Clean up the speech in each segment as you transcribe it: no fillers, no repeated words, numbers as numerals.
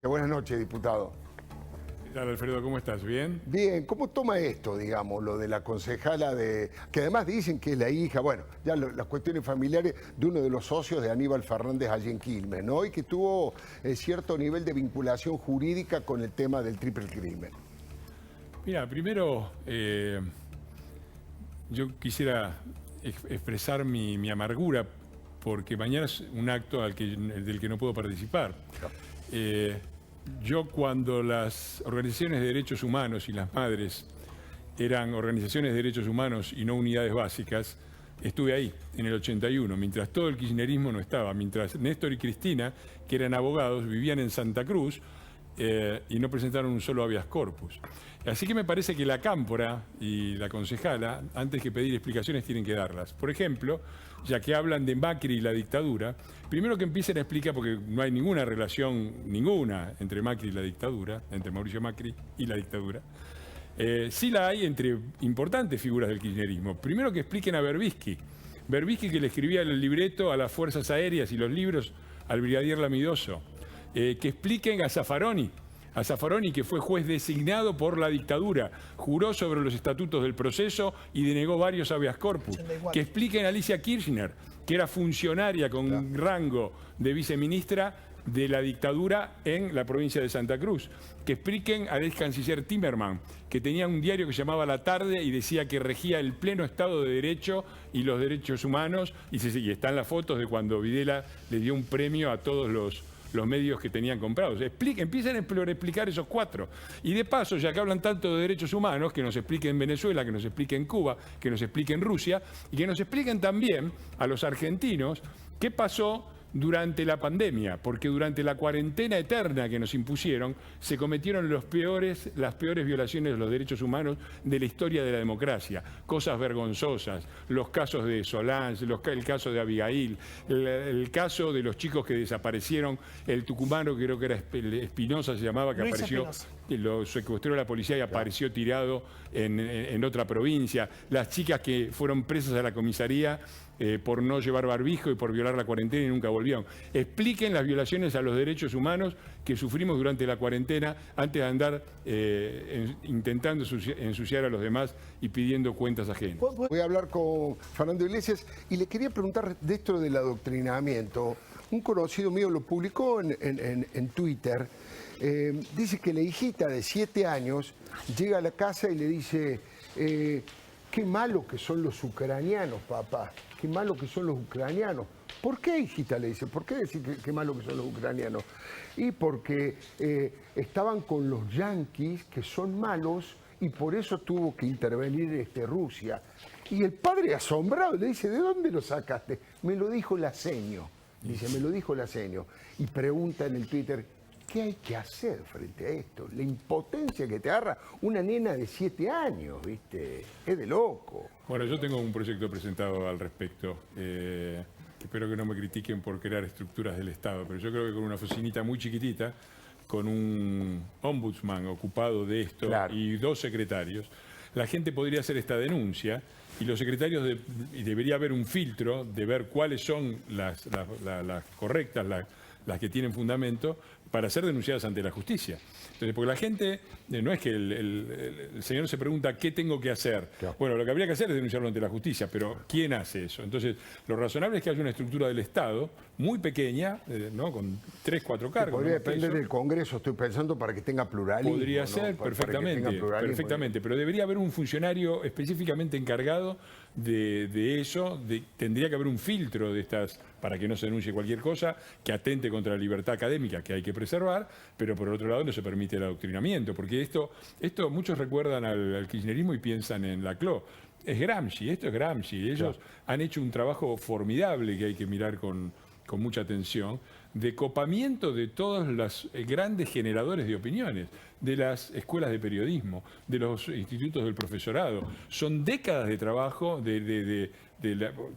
Buenas noches, diputado. ¿Qué tal, Alfredo? ¿Cómo estás? ¿Bien? Bien, ¿cómo toma esto, digamos, lo de la concejala que además dicen que es la hija, bueno, ya las cuestiones familiares de uno de los socios de Aníbal Fernández allí en Quilmes, ¿no? Y que tuvo cierto nivel de vinculación jurídica con el tema del triple crimen. Mira, primero yo quisiera expresar mi amargura porque mañana es un acto del que no puedo participar. Yo cuando las organizaciones de derechos humanos y las madres eran organizaciones de derechos humanos y no unidades básicas, estuve ahí, en el 81, mientras todo el kirchnerismo no estaba, mientras Néstor y Cristina, que eran abogados, vivían en Santa Cruz y no presentaron un solo habeas corpus. Así que me parece que la cámpora y la concejala, antes que pedir explicaciones, tienen que darlas. Por ejemplo, ya que hablan de Macri y la dictadura, primero que empiecen a explicar, porque no hay ninguna relación, ninguna, entre Macri y la dictadura, entre Mauricio Macri y la dictadura. Sí la hay entre importantes figuras del kirchnerismo. Primero que expliquen a Berbisky. Berbisky, que le escribía el libreto a las fuerzas aéreas y los libros al brigadier Lamidoso. Que expliquen a Zaffaroni, que fue juez designado por la dictadura, juró sobre los estatutos del proceso y denegó varios habeas corpus. 84. Que expliquen a Alicia Kirchner, que era funcionaria con rango de viceministra de la dictadura en la provincia de Santa Cruz. Que expliquen al ex canciller Timerman, que tenía un diario que se llamaba La Tarde y decía que regía el pleno Estado de Derecho y los derechos humanos, y están las fotos de cuando Videla le dio un premio a todos los medios que tenían comprados. Empiecen a explicar esos cuatro. Y de paso, ya que hablan tanto de derechos humanos, que nos expliquen Venezuela, que nos expliquen Cuba, que nos expliquen Rusia, y que nos expliquen también a los argentinos qué pasó durante la pandemia, porque durante la cuarentena eterna que nos impusieron, se cometieron las peores violaciones de los derechos humanos de la historia de la democracia. Cosas vergonzosas, los casos de Solange, el caso de Abigail, el caso de los chicos que desaparecieron, el tucumano, que creo que era Espinosa se llamaba, que apareció, lo secuestró la policía y apareció tirado en otra provincia, las chicas que fueron presas a la comisaría por no llevar barbijo y por violar la cuarentena y nunca volvieron. Expliquen las violaciones a los derechos humanos que sufrimos durante la cuarentena antes de andar intentando ensuciar a los demás y pidiendo cuentas ajenas. Voy a hablar con Fernando Iglesias y le quería preguntar de esto del adoctrinamiento. Un conocido mío lo publicó en Twitter. Dice que la hijita de 7 años llega a la casa y le dice... qué malo que son los ucranianos, papá. Qué malo que son los ucranianos. ¿Por qué, hijita? Le dice. ¿Por qué decir qué malo que son los ucranianos? Y porque estaban con los yanquis, que son malos, y por eso tuvo que intervenir Rusia. Y el padre, asombrado, le dice, ¿de dónde lo sacaste? Me lo dijo la seño. Dice, me lo dijo la seño. Y pregunta en el Twitter, ¿qué hay que hacer frente a esto? La impotencia que te agarra una nena de 7 años, ¿viste? Es de loco. Bueno, yo tengo un proyecto presentado al respecto. Espero que no me critiquen por crear estructuras del Estado, pero yo creo que con una oficinita muy chiquitita, con un ombudsman ocupado de esto y 2 secretarios, la gente podría hacer esta denuncia y los secretarios y debería haber un filtro de ver cuáles son las correctas, las que tienen fundamento, para ser denunciadas ante la justicia. Entonces, porque la gente, no es que el señor se pregunta qué tengo que hacer. Claro. Bueno, lo que habría que hacer es denunciarlo ante la justicia, pero ¿quién hace eso? Entonces, lo razonable es que haya una estructura del Estado muy pequeña, ¿no? Con 3, 4 cargos. Podría depender del Congreso, estoy pensando, para que tenga pluralismo. Podría ser, ¿no? perfectamente, pero debería haber un funcionario específicamente encargado de eso. Tendría que haber un filtro de estas, para que no se denuncie cualquier cosa que atente contra la libertad académica, que hay que preservar, pero por otro lado no se permite el adoctrinamiento, porque esto muchos recuerdan al kirchnerismo y piensan en Laclau. Es Gramsci, esto es Gramsci. Ellos han hecho un trabajo formidable que hay que mirar con mucha atención, de copamiento de todos los grandes generadores de opiniones, de las escuelas de periodismo, de los institutos del profesorado. Son décadas de trabajo,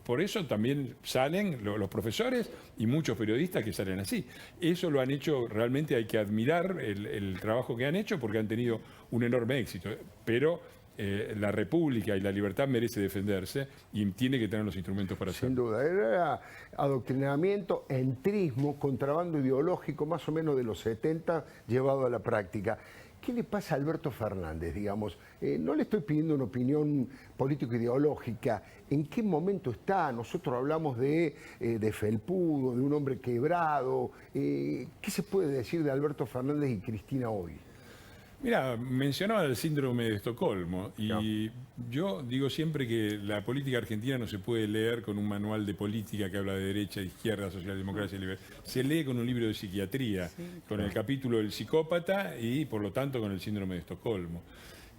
por eso también salen los profesores y muchos periodistas que salen así. Eso lo han hecho, realmente hay que admirar el trabajo que han hecho porque han tenido un enorme éxito. Pero la República y la libertad merece defenderse y tiene que tener los instrumentos para Sin hacerlo. duda, era adoctrinamiento, entrismo, contrabando ideológico, más o menos de los 70, llevado a la práctica. ¿Qué le pasa a Alberto Fernández, digamos? No le estoy pidiendo una opinión político-ideológica. ¿En qué momento está? Nosotros hablamos de felpudo, de un hombre quebrado. ¿Qué se puede decir de Alberto Fernández y Cristina hoy? Mira, mencionaba el síndrome de Estocolmo y Claro. yo digo siempre que la política argentina no se puede leer con un manual de política que habla de derecha, izquierda, socialdemocracia y libertad. Se lee con un libro de psiquiatría, con el capítulo del psicópata y por lo tanto con el síndrome de Estocolmo.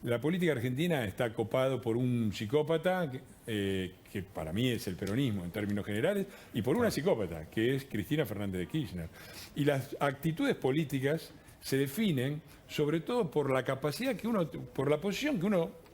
La política argentina está copado por un psicópata que para mí es el peronismo en términos generales y por una psicópata que es Cristina Fernández de Kirchner. Y las actitudes políticas se definen sobre todo por la capacidad que uno, por la posición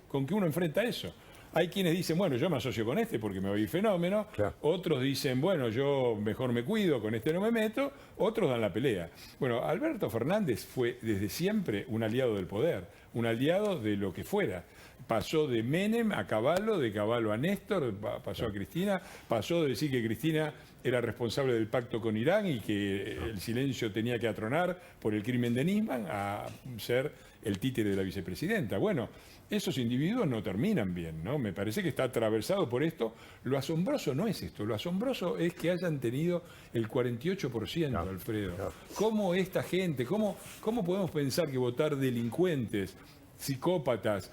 con que uno enfrenta eso. Hay quienes dicen, bueno, yo me asocio con este porque me va a ir fenómeno. Claro. Otros dicen, bueno, yo mejor me cuido, con este no me meto. Otros dan la pelea. Bueno, Alberto Fernández fue desde siempre un aliado del poder, un aliado de lo que fuera. Pasó de Menem a Cavallo, de Cavallo a Néstor, pasó a Cristina, pasó de decir que Cristina era responsable del pacto con Irán y que el silencio tenía que atronar por el crimen de Nisman, a ser el títere de la vicepresidenta. Bueno, esos individuos no terminan bien, ¿no? Me parece que está atravesado por esto. Lo asombroso no es esto, lo asombroso es que hayan tenido el 48%, Alfredo. Claro. ¿Cómo esta gente, cómo podemos pensar que votar delincuentes, psicópatas,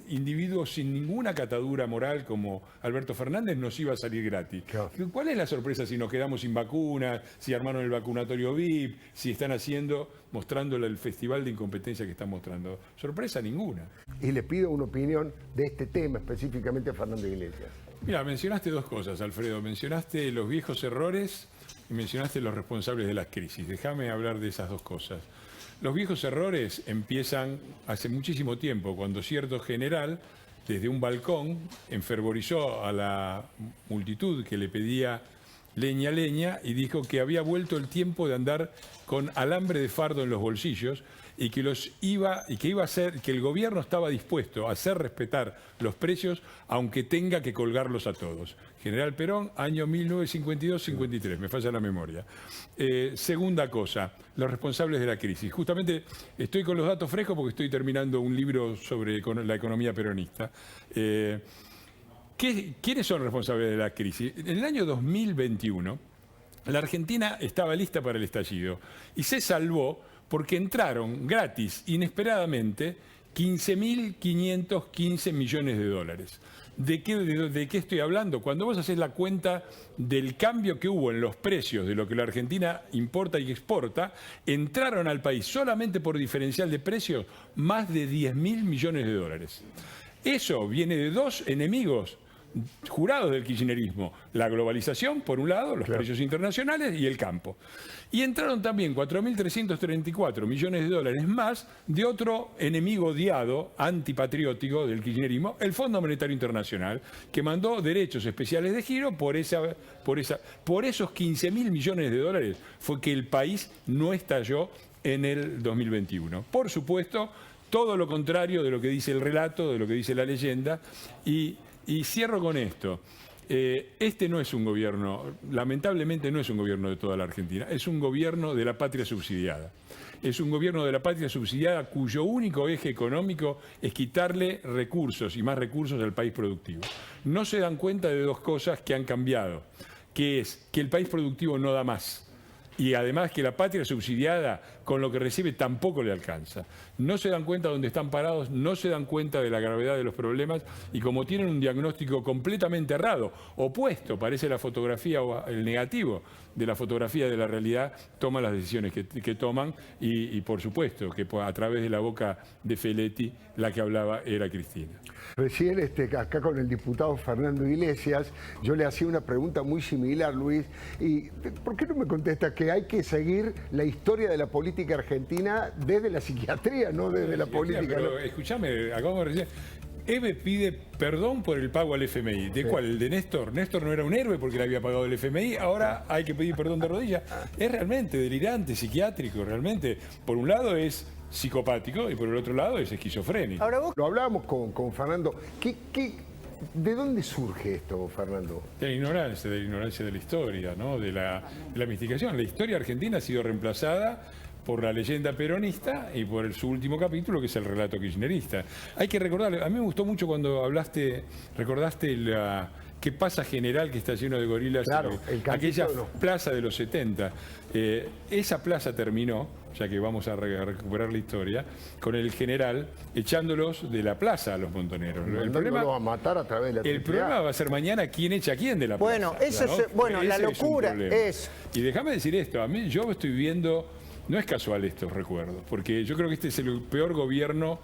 individuos sin ninguna catadura moral como Alberto Fernández nos iba a salir gratis? Claro. ¿Cuál es la sorpresa si nos quedamos sin vacunas, si armaron el vacunatorio VIP, si están mostrándole el festival de incompetencia que están mostrando? Sorpresa ninguna. Y le pido una opinión de este tema, específicamente a Fernando Iglesias. Mira, mencionaste dos cosas, Alfredo. Mencionaste los viejos errores y mencionaste los responsables de las crisis. Déjame hablar de esas dos cosas. Los viejos errores empiezan hace muchísimo tiempo, cuando cierto general, desde un balcón, enfervorizó a la multitud que le pedía leña y dijo que había vuelto el tiempo de andar con alambre de fardo en los bolsillos y que que el gobierno estaba dispuesto a hacer respetar los precios aunque tenga que colgarlos a todos. General Perón, año 1952-53, me falla la memoria. Segunda cosa, los responsables de la crisis. Justamente estoy con los datos frescos porque estoy terminando un libro sobre la economía peronista. ¿Quiénes son responsables de la crisis? En el año 2021, la Argentina estaba lista para el estallido y se salvó porque entraron gratis, inesperadamente, 15.515 millones de dólares. ¿De qué estoy hablando? Cuando vos haces la cuenta del cambio que hubo en los precios de lo que la Argentina importa y exporta, entraron al país solamente por diferencial de precios más de 10.000 millones de dólares. Eso viene de dos enemigos jurados del kirchnerismo: la globalización, por un lado, los precios internacionales y el campo. Y entraron también 4.334 millones de dólares más de otro enemigo odiado, antipatriótico del kirchnerismo, el Fondo Monetario Internacional, que mandó derechos especiales de giro por esos 15.000 millones de dólares fue que el país no estalló en el 2021. Por supuesto, todo lo contrario de lo que dice el relato, de lo que dice la leyenda. Y cierro con esto. Este no es un gobierno, lamentablemente no es un gobierno de toda la Argentina, es un gobierno de la patria subsidiada. Es un gobierno de la patria subsidiada cuyo único eje económico es quitarle recursos y más recursos al país productivo. No se dan cuenta de dos cosas que han cambiado, que es que el país productivo no da más. Y además que la patria subsidiada con lo que recibe tampoco le alcanza. No se dan cuenta de dónde están parados, no se dan cuenta de la gravedad de los problemas y como tienen un diagnóstico completamente errado, opuesto, parece la fotografía o el negativo de la fotografía de la realidad, toman las decisiones que toman y por supuesto que a través de la boca de Feletti la que hablaba era Cristina. Recién acá con el diputado Fernando Iglesias, yo le hacía una pregunta muy similar, Luis, y ¿por qué no me contesta que hay que seguir la historia de la política argentina desde la psiquiatría, no desde la política? Pero escúchame, acabamos de recién. Eve pide perdón por el pago al FMI. ¿De cuál? ¿El de Néstor? Néstor no era un héroe porque le había pagado el FMI, ahora hay que pedir perdón de rodillas. Es realmente delirante, psiquiátrico, realmente. Por un lado es psicopático y por el otro lado es esquizofrénico. Ahora vos, Lo hablábamos con Fernando. ¿De dónde surge esto, Fernando? De la ignorancia de la historia, ¿no? de la mistificación. La historia argentina ha sido reemplazada por la leyenda peronista y por su último capítulo, que es el relato kirchnerista. Hay que recordar, a mí me gustó mucho cuando recordaste qué pasa general que está lleno de gorilas, Claro, el aquella capítulo. plaza de los 70. Esa plaza terminó, ya que vamos a recuperar la historia, con el general echándolos de la plaza a los montoneros. El Mandándolos a matar a través de la el AAA. problema va a ser mañana quién echa a quién de la plaza. Bueno, eso ¿no? es- bueno, la Ese un locura problema. es- Y déjame decir esto, a mí yo estoy viendo, no es casual estos recuerdos, porque yo creo que este es el peor gobierno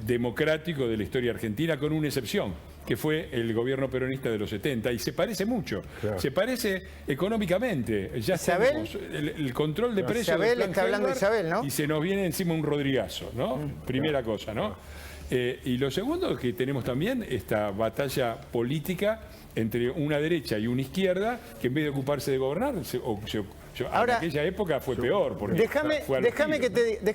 democrático de la historia argentina, con una excepción, que fue el gobierno peronista de los 70, y se parece mucho. Claro. Se parece económicamente. Ya Isabel. tenemos el control de precios. Isabel, del plan está hablando Helmer, Isabel, ¿no? Y se nos viene encima un rodrigazo, ¿no? Primera cosa, ¿no? Y lo segundo que tenemos también, esta batalla política entre una derecha y una izquierda, que en vez de ocuparse de gobernar, en Ahora, aquella época fue peor. Porque déjame fue al que tiro, ¿no? te